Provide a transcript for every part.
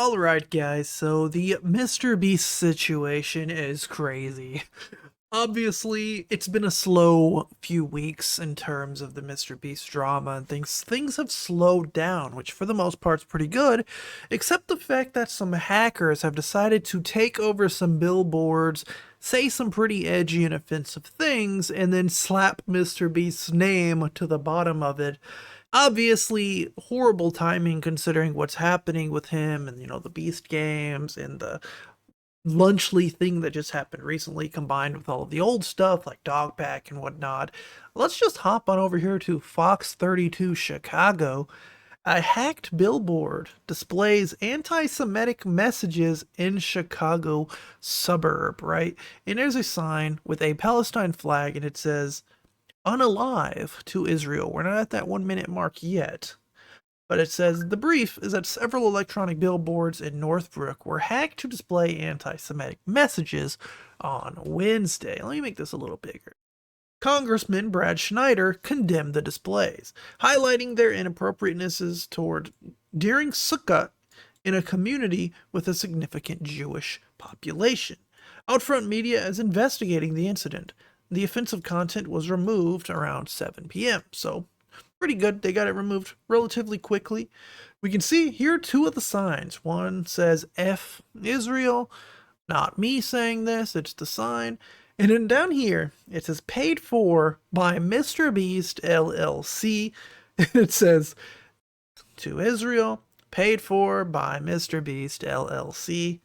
Alright guys, so the MrBeast situation is crazy. Obviously, it's been a slow few weeks in terms of the MrBeast drama and things have slowed down, which for the most part is pretty good, except the fact that some hackers have decided to take over some billboards, say some pretty edgy and offensive things, and then slap MrBeast's name to the bottom of it. Obviously, horrible timing considering what's happening with him and, the Beast Games and the Lunchly thing that just happened recently combined with all of the old stuff like Dogpack and whatnot. Let's just hop on over here to Fox 32 Chicago. A hacked billboard displays anti-Semitic messages in Chicago suburb, right? And there's a sign with a Palestine flag and it says, unalive to Israel. We're not at that 1 minute mark yet. But it says the brief is that several electronic billboards in Northbrook were hacked to display anti-Semitic messages on Wednesday. Let me make this a little bigger. Congressman Brad Schneider condemned the displays, highlighting their inappropriatenesses toward during Sukkot in a community with a significant Jewish population. Outfront Media is investigating the incident. The offensive content was removed around 7 p.m., so pretty good. They got it removed relatively quickly. We can see here two of the signs. One says F Israel, not me saying this, it's the sign. And then down here, it says paid for by MrBeast LLC. It says to Israel, paid for by MrBeast LLC.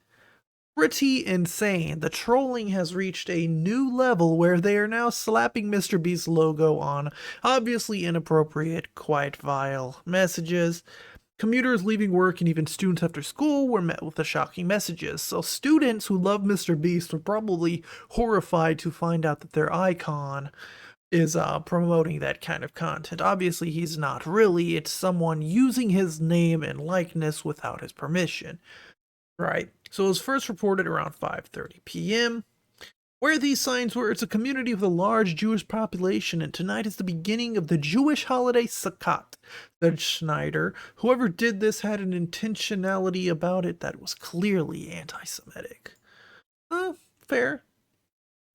Pretty insane. The trolling has reached a new level where they are now slapping MrBeast's logo on obviously inappropriate, quite vile messages. Commuters leaving work and even students after school were met with the shocking messages. So students who love MrBeast were probably horrified to find out that their icon is promoting that kind of content. Obviously, he's not really. It's someone using his name and likeness without his permission. Right. So it was first reported around 5:30 p.m. Where these signs were, it's a community with a large Jewish population, and tonight is the beginning of the Jewish holiday Sukkot, said Schneider. Whoever did this had an intentionality about it that was clearly anti-Semitic. Fair.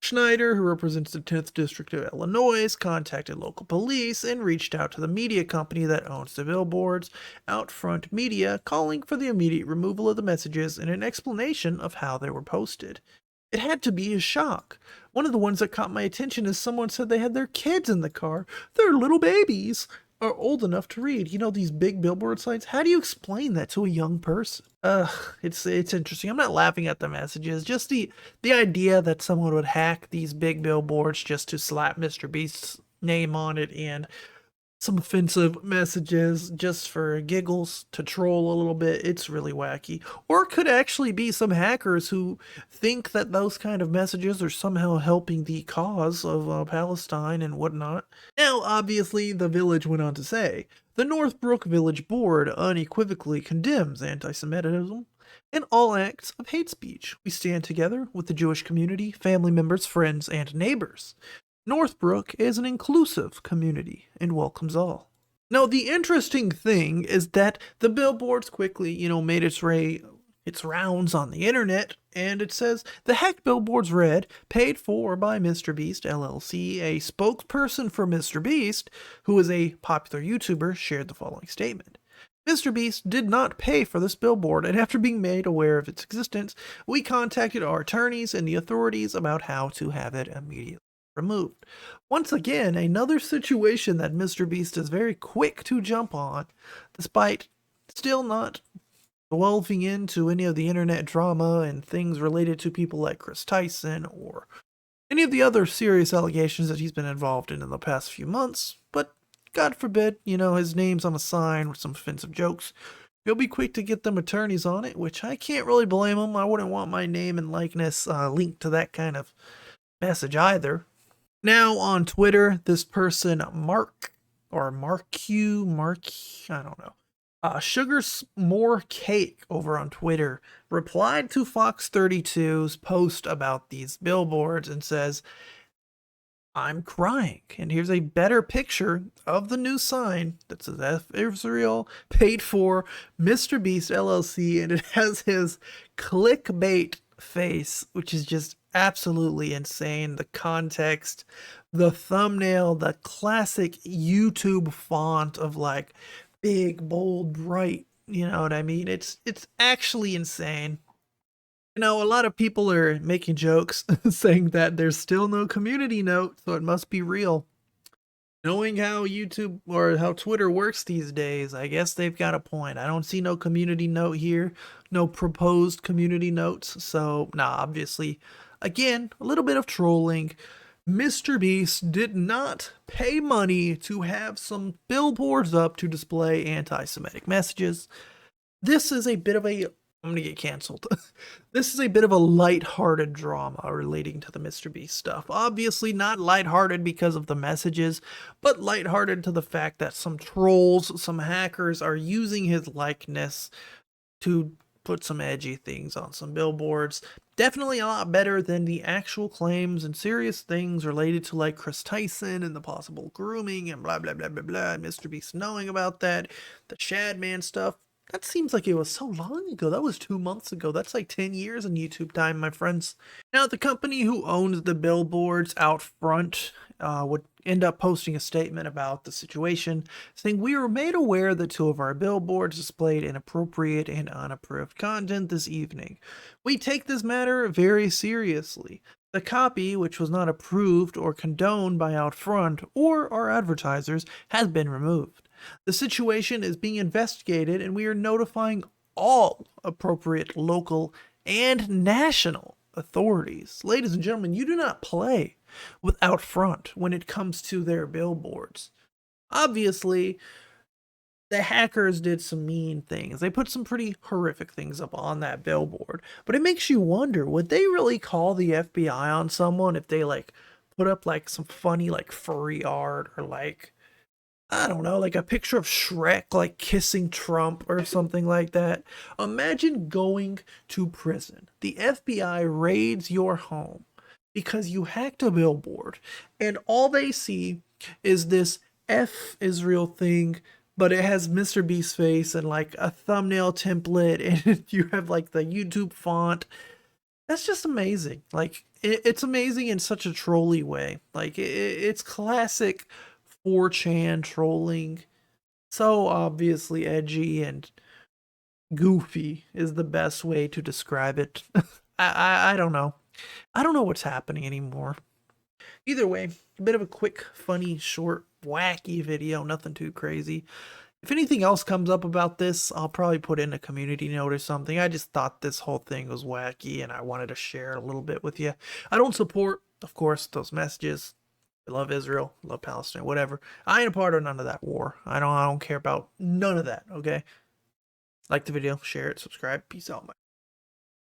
Schneider, who represents the 10th District of Illinois, contacted local police and reached out to the media company that owns the billboards, Outfront Media, calling for the immediate removal of the messages and an explanation of how they were posted. It had to be a shock. One of the ones that caught my attention is someone said they had their kids in the car. Their little babies are old enough to read. These big billboard signs. How do you explain that to a young person? It's interesting. I'm not laughing at the messages. Just the idea that someone would hack these big billboards just to slap MrBeast's name on it and some offensive messages just for giggles to troll a little bit. It's really wacky. Or it could actually be some hackers who think that those kind of messages are somehow helping the cause of Palestine and whatnot. Now, obviously, the village went on to say, the Northbrook Village Board unequivocally condemns anti-Semitism and all acts of hate speech. We stand together with the Jewish community, family members, friends, and neighbors. Northbrook is an inclusive community and welcomes all. Now, the interesting thing is that the billboards quickly, made its rounds on the internet, and it says the hacked billboards read, paid for by MrBeast LLC. A spokesperson for MrBeast, who is a popular YouTuber, shared the following statement. MrBeast did not pay for this billboard, and after being made aware of its existence, we contacted our attorneys and the authorities about how to have it immediately removed. Once again, another situation that MrBeast is very quick to jump on, despite still not delving into any of the internet drama and things related to people like Kris Tyson or any of the other serious allegations that he's been involved in the past few months. But God forbid, his name's on a sign with some offensive jokes. He'll be quick to get them attorneys on it, which I can't really blame him. I wouldn't want my name and likeness linked to that kind of message either. Now on Twitter, this person, Mark, I don't know, Sugar's More Cake over on Twitter, replied to Fox 32's post about these billboards and says, I'm crying. And here's a better picture of the new sign that says F Israel paid for MrBeast LLC, and it has his clickbait face, which is just absolutely insane. The context, the thumbnail, the classic YouTube font of like big, bold, bright. You know what I mean? It's actually insane. You know, a lot of people are making jokes saying that there's still no community note, so it must be real. Knowing how YouTube or how Twitter works these days, I guess they've got a point. I don't see no community note here, no proposed community notes. So, nah, obviously, again, a little bit of trolling. MrBeast did not pay money to have some billboards up to display anti Semitic messages. This is a bit of a I'm gonna get canceled. This is a bit of a light-hearted drama relating to the MrBeast stuff. Obviously not light-hearted because of the messages, but light-hearted to the fact that some trolls, some hackers are using his likeness to put some edgy things on some billboards. Definitely a lot better than the actual claims and serious things related to like Kris Tyson and the possible grooming and blah blah blah blah blah. MrBeast knowing about that, the Shadman stuff. That seems like it was so long ago. That was 2 months ago. That's like 10 years in YouTube time, my friends. Now, the company who owns the billboards out front would end up posting a statement about the situation, saying, "We were made aware that two of our billboards displayed inappropriate and unapproved content this evening. We take this matter very seriously. The copy, which was not approved or condoned by Outfront or our advertisers, has been removed. The situation is being investigated, and we are notifying all appropriate local and national authorities." Ladies and gentlemen, you do not play with Outfront when it comes to their billboards. Obviously, the hackers did some mean things. They put some pretty horrific things up on that billboard. But it makes you wonder, would they really call the FBI on someone if they like put up like some funny like furry art or like I don't know, like a picture of Shrek like kissing Trump or something like that? Imagine going to prison. The FBI raids your home because you hacked a billboard and all they see is this F Israel thing, but it has MrBeast's face and like a thumbnail template and you have like the YouTube font. That's just amazing. Like it's amazing in such a trolly way. Like it's classic 4chan trolling. So obviously edgy and goofy is the best way to describe it. I don't know. I don't know what's happening anymore. Either way, a bit of a quick, funny, short, wacky video, nothing too crazy. If anything else comes up about this, I'll probably put in a community note or something. I just thought this whole thing was wacky and I wanted to share it a little bit with you. I don't support, of course, those messages. I love Israel, love Palestine, whatever. I ain't a part of none of that war. I don't care about none of that, okay? Like the video, share it, subscribe. Peace out,